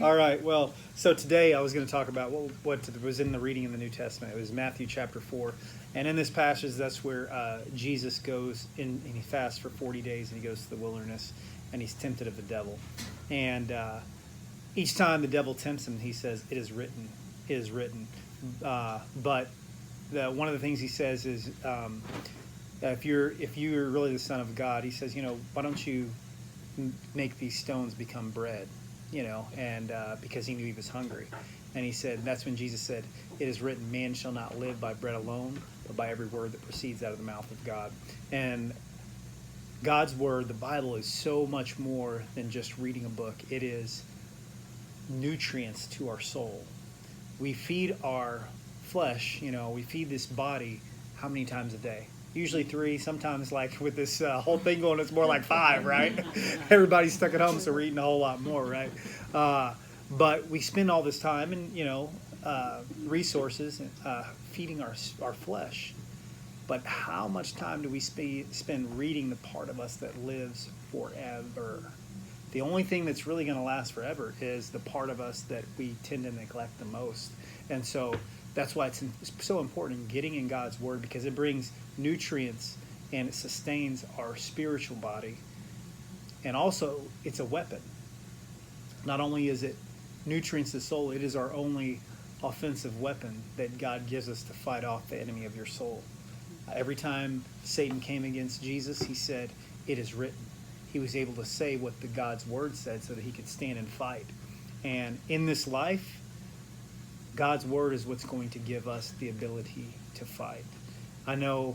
All right. Well, so today I was going to talk about what was in the reading in the New Testament. It was Matthew chapter 4. And in this passage, that's where Jesus goes in and he fasts for 40 days and he goes to the wilderness and he's tempted of the devil. And each time the devil tempts him, he says, "It is written, it is written." But one of the things he says is, if you're really the Son of God, he says, why don't you make these stones become bread? And because he knew he was hungry. And he said, that's when Jesus said, "It is written, man shall not live by bread alone, but by every word that proceeds out of the mouth of God." And God's word, the Bible, is so much more than just reading a book. It is nutrients to our soul. We feed our flesh, we feed this body how many times a day? Usually 3, sometimes like with this whole thing going, it's more like 5, right? Everybody's stuck at home, so we're eating a whole lot more, right? But we spend all this time and, resources feeding our flesh. But how much time do we spend reading the part of us that lives forever? The only thing that's really going to last forever is the part of us that we tend to neglect the most. And so that's why it's so important getting in God's word, because it brings nutrients and it sustains our spiritual body. And also, it's a weapon. Not only is it nutrients to the soul, it is our only offensive weapon that God gives us to fight off the enemy of your soul. Every time Satan came against Jesus, he said, "It is written." He was able to say what the God's word said so that he could stand and fight. And in this life, God's word is what's going to give us the ability to fight. I know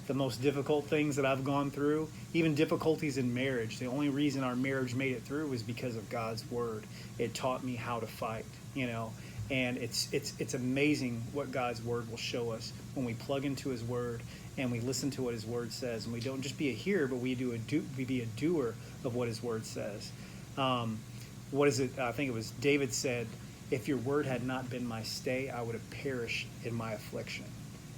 the most difficult things that I've gone through, even difficulties in marriage, the only reason our marriage made it through was because of God's word. It taught me how to fight, and it's amazing what God's word will show us when we plug into his word and we listen to what his word says, and we don't just be a hearer, but we be a doer of what his word says. What is it? I think it was David said, "If your word had not been my stay, I would have perished in my affliction."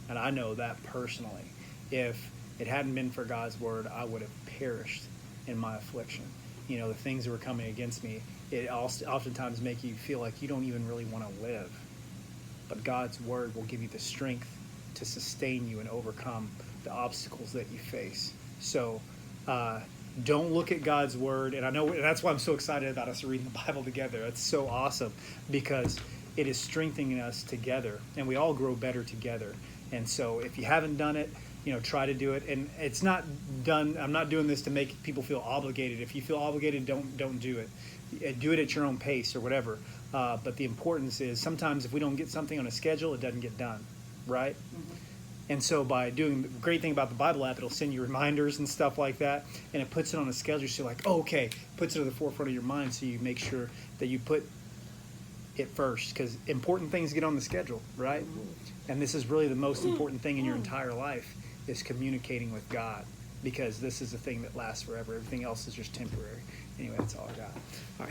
And I know that personally. If it hadn't been for God's word, I would have perished in my affliction. The things that were coming against me, it oftentimes make you feel like you don't even really want to live. But God's word will give you the strength to sustain you and overcome the obstacles that you face. So don't look at God's word. And I know that's why I'm so excited about us reading the Bible together. It's so awesome because it is strengthening us together, and we all grow better together. And so if you haven't done it, try to do it. And it's not done. I'm not doing this to make people feel obligated. If you feel obligated, don't do it. Do it at your own pace or whatever. But the importance is sometimes if we don't get something on a schedule, it doesn't get done, right? Mm-hmm. And so by doing the great thing about the Bible app, it'll send you reminders and stuff like that, and it puts it on a schedule. So you're like, oh, okay, puts it to the forefront of your mind, so you make sure that you put it first, because important things get on the schedule, right? And this is really the most important thing in your entire life, is communicating with God, because this is the thing that lasts forever. Everything else is just temporary. Anyway, that's all I got. All right.